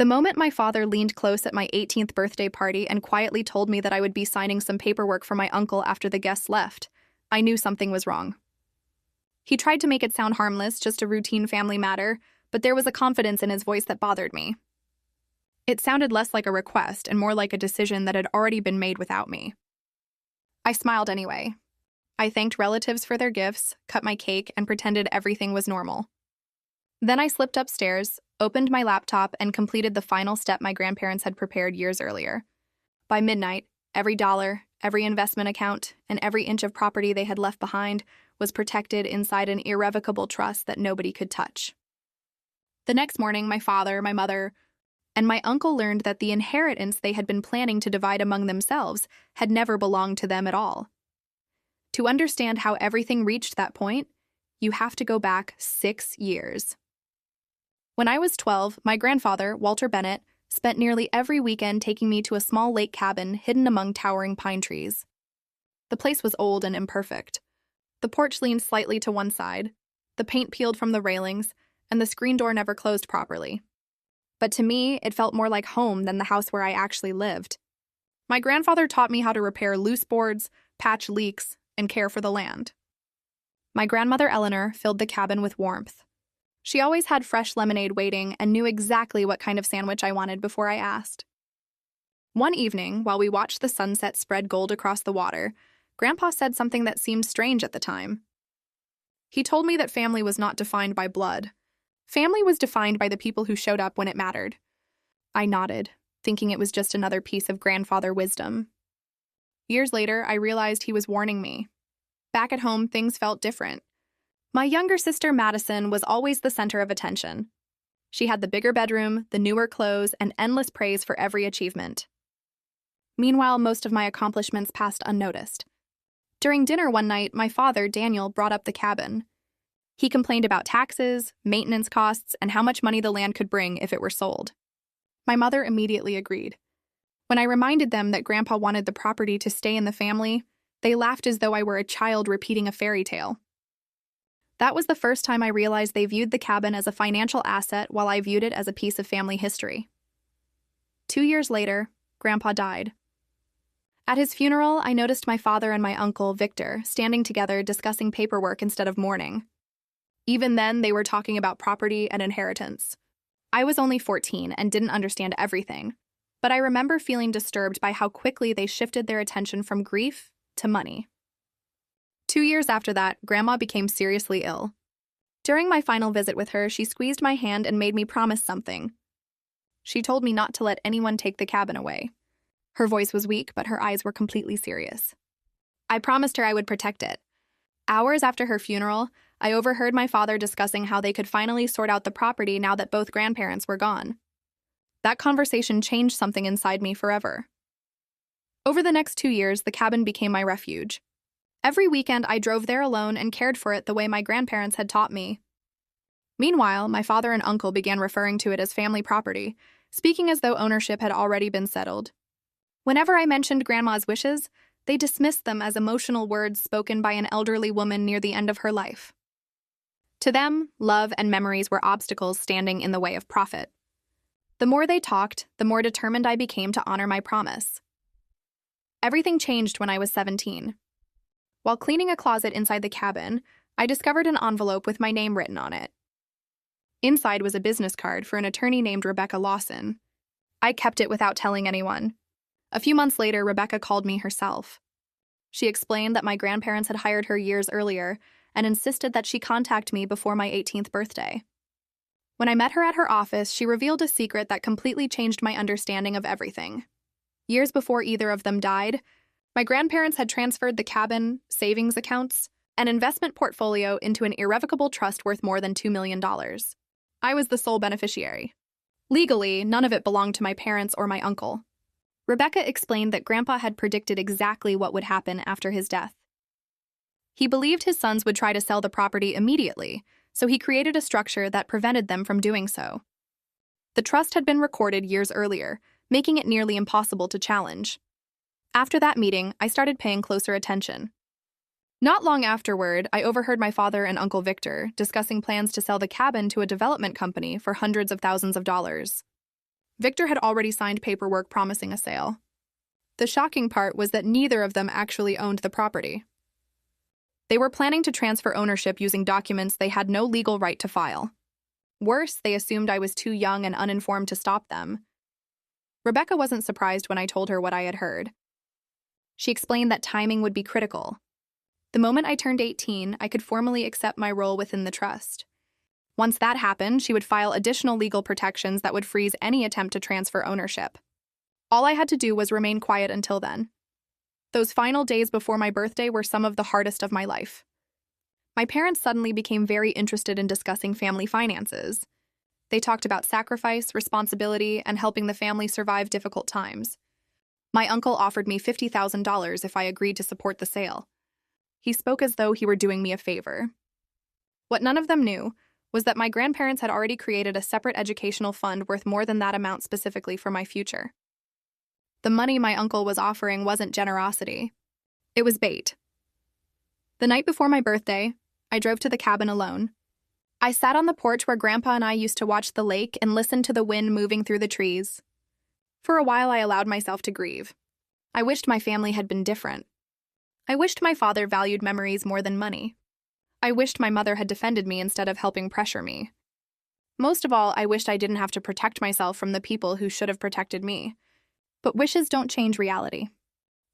The moment my father leaned close at my 18th birthday party and quietly told me that I would be signing some paperwork for my uncle after the guests left, I knew something was wrong. He tried to make it sound harmless, just a routine family matter, but there was a confidence in his voice that bothered me. It sounded less like a request and more like a decision that had already been made without me. I smiled anyway. I thanked relatives for their gifts, cut my cake, and pretended everything was normal. Then I slipped upstairs, opened my laptop, and completed the final step my grandparents had prepared years earlier. By midnight, every dollar, every investment account, and every inch of property they had left behind was protected inside an irrevocable trust that nobody could touch. The next morning, my father, my mother, and my uncle learned that the inheritance they had been planning to divide among themselves had never belonged to them at all. To understand how everything reached that point, you have to go back 6 years. When I was 12, my grandfather, Walter Bennett, spent nearly every weekend taking me to a small lake cabin hidden among towering pine trees. The place was old and imperfect. The porch leaned slightly to one side, the paint peeled from the railings, and the screen door never closed properly. But to me, it felt more like home than the house where I actually lived. My grandfather taught me how to repair loose boards, patch leaks, and care for the land. My grandmother Eleanor filled the cabin with warmth. She always had fresh lemonade waiting and knew exactly what kind of sandwich I wanted before I asked. One evening, while we watched the sunset spread gold across the water, Grandpa said something that seemed strange at the time. He told me that family was not defined by blood. Family was defined by the people who showed up when it mattered. I nodded, thinking it was just another piece of grandfather wisdom. Years later, I realized he was warning me. Back at home, things felt different. My younger sister, Madison, was always the center of attention. She had the bigger bedroom, the newer clothes, and endless praise for every achievement. Meanwhile, most of my accomplishments passed unnoticed. During dinner one night, my father, Daniel, brought up the cabin. He complained about taxes, maintenance costs, and how much money the land could bring if it were sold. My mother immediately agreed. When I reminded them that Grandpa wanted the property to stay in the family, they laughed as though I were a child repeating a fairy tale. That was the first time I realized they viewed the cabin as a financial asset while I viewed it as a piece of family history. 2 years later, Grandpa died. At his funeral, I noticed my father and my uncle, Victor, standing together discussing paperwork instead of mourning. Even then, they were talking about property and inheritance. I was only 14 and didn't understand everything, but I remember feeling disturbed by how quickly they shifted their attention from grief to money. 2 years after that, Grandma became seriously ill. During my final visit with her, she squeezed my hand and made me promise something. She told me not to let anyone take the cabin away. Her voice was weak, but her eyes were completely serious. I promised her I would protect it. Hours after her funeral, I overheard my father discussing how they could finally sort out the property now that both grandparents were gone. That conversation changed something inside me forever. Over the next 2 years, the cabin became my refuge. Every weekend, I drove there alone and cared for it the way my grandparents had taught me. Meanwhile, my father and uncle began referring to it as family property, speaking as though ownership had already been settled. Whenever I mentioned Grandma's wishes, they dismissed them as emotional words spoken by an elderly woman near the end of her life. To them, love and memories were obstacles standing in the way of profit. The more they talked, the more determined I became to honor my promise. Everything changed when I was 17. While cleaning a closet inside the cabin, I discovered an envelope with my name written on it. Inside was a business card for an attorney named Rebecca Lawson. I kept it without telling anyone. A few months later, Rebecca called me herself. She explained that my grandparents had hired her years earlier and insisted that she contact me before my 18th birthday. When I met her at her office, she revealed a secret that completely changed my understanding of everything. Years before either of them died, my grandparents had transferred the cabin, savings accounts, and investment portfolio into an irrevocable trust worth more than $2 million. I was the sole beneficiary. Legally, none of it belonged to my parents or my uncle. Rebecca explained that Grandpa had predicted exactly what would happen after his death. He believed his sons would try to sell the property immediately, so he created a structure that prevented them from doing so. The trust had been recorded years earlier, making it nearly impossible to challenge. After that meeting, I started paying closer attention. Not long afterward, I overheard my father and Uncle Victor discussing plans to sell the cabin to a development company for hundreds of thousands of dollars. Victor had already signed paperwork promising a sale. The shocking part was that neither of them actually owned the property. They were planning to transfer ownership using documents they had no legal right to file. Worse, they assumed I was too young and uninformed to stop them. Rebecca wasn't surprised when I told her what I had heard. She explained that timing would be critical. The moment I turned 18, I could formally accept my role within the trust. Once that happened, she would file additional legal protections that would freeze any attempt to transfer ownership. All I had to do was remain quiet until then. Those final days before my birthday were some of the hardest of my life. My parents suddenly became very interested in discussing family finances. They talked about sacrifice, responsibility, and helping the family survive difficult times. My uncle offered me $50,000 if I agreed to support the sale. He spoke as though he were doing me a favor. What none of them knew was that my grandparents had already created a separate educational fund worth more than that amount specifically for my future. The money my uncle was offering wasn't generosity. It was bait. The night before my birthday, I drove to the cabin alone. I sat on the porch where Grandpa and I used to watch the lake and listen to the wind moving through the trees. For a while, I allowed myself to grieve. I wished my family had been different. I wished my father valued memories more than money. I wished my mother had defended me instead of helping pressure me. Most of all, I wished I didn't have to protect myself from the people who should have protected me. But wishes don't change reality.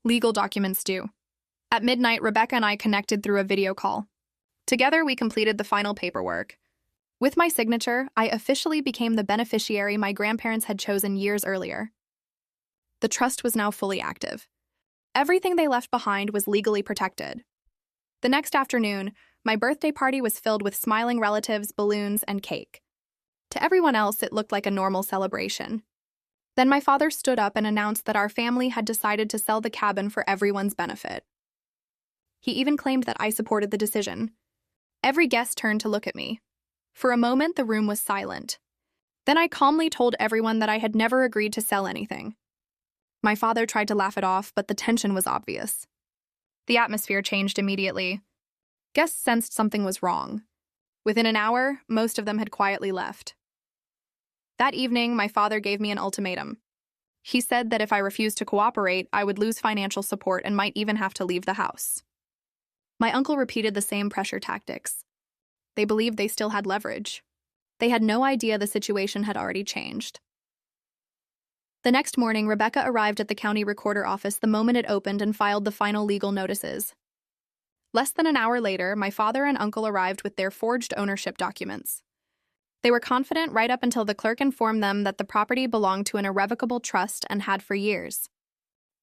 Legal documents do. At midnight, Rebecca and I connected through a video call. Together, we completed the final paperwork. With my signature, I officially became the beneficiary my grandparents had chosen years earlier. The trust was now fully active. Everything they left behind was legally protected. The next afternoon, my birthday party was filled with smiling relatives, balloons, and cake. To everyone else, it looked like a normal celebration. Then my father stood up and announced that our family had decided to sell the cabin for everyone's benefit. He even claimed that I supported the decision. Every guest turned to look at me. For a moment, the room was silent. Then I calmly told everyone that I had never agreed to sell anything. My father tried to laugh it off, but the tension was obvious. The atmosphere changed immediately. Guests sensed something was wrong. Within an hour, most of them had quietly left. That evening, my father gave me an ultimatum. He said that if I refused to cooperate, I would lose financial support and might even have to leave the house. My uncle repeated the same pressure tactics. They believed they still had leverage. They had no idea the situation had already changed. The next morning, Rebecca arrived at the county recorder office the moment it opened and filed the final legal notices. Less than an hour later, my father and uncle arrived with their forged ownership documents. They were confident right up until the clerk informed them that the property belonged to an irrevocable trust and had for years.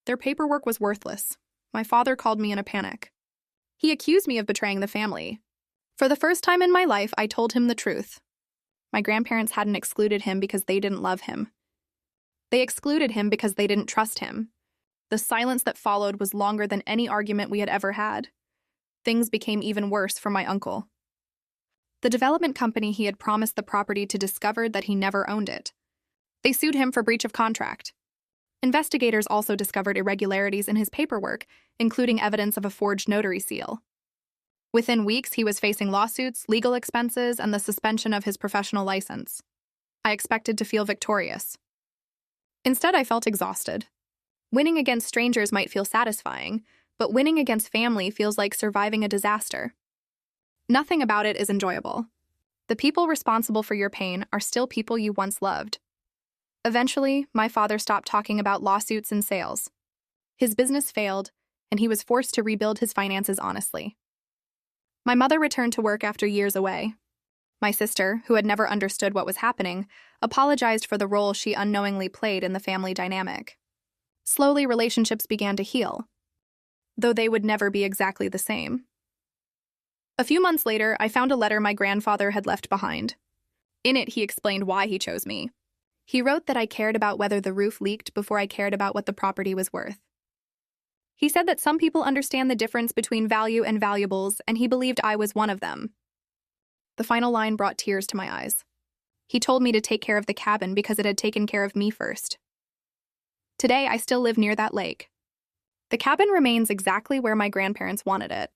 Their paperwork was worthless. My father called me in a panic. He accused me of betraying the family. For the first time in my life, I told him the truth. My grandparents hadn't excluded him because they didn't love him. They excluded him because they didn't trust him. The silence that followed was longer than any argument we had ever had. Things became even worse for my uncle. The development company he had promised the property to discovered that he never owned it. They sued him for breach of contract. Investigators also discovered irregularities in his paperwork, including evidence of a forged notary seal. Within weeks, he was facing lawsuits, legal expenses, and the suspension of his professional license. I expected to feel victorious. Instead, I felt exhausted. Winning against strangers might feel satisfying, but winning against family feels like surviving a disaster. Nothing about it is enjoyable. The people responsible for your pain are still people you once loved. Eventually, my father stopped talking about lawsuits and sales. His business failed, and he was forced to rebuild his finances honestly. My mother returned to work after years away. My sister, who had never understood what was happening, apologized for the role she unknowingly played in the family dynamic. Slowly, relationships began to heal, though they would never be exactly the same. A few months later, I found a letter my grandfather had left behind. In it, he explained why he chose me. He wrote that I cared about whether the roof leaked before I cared about what the property was worth. He said that some people understand the difference between value and valuables, and he believed I was one of them. The final line brought tears to my eyes. He told me to take care of the cabin because it had taken care of me first. Today, I still live near that lake. The cabin remains exactly where my grandparents wanted it.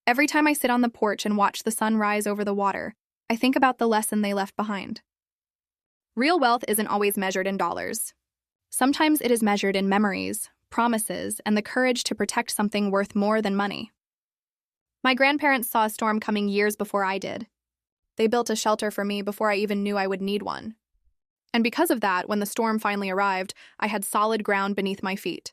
Every time I sit on the porch and watch the sun rise over the water, I think about the lesson they left behind. Real wealth isn't always measured in dollars. Sometimes it is measured in memories, promises, and the courage to protect something worth more than money. My grandparents saw a storm coming years before I did. They built a shelter for me before I even knew I would need one. And because of that, when the storm finally arrived, I had solid ground beneath my feet.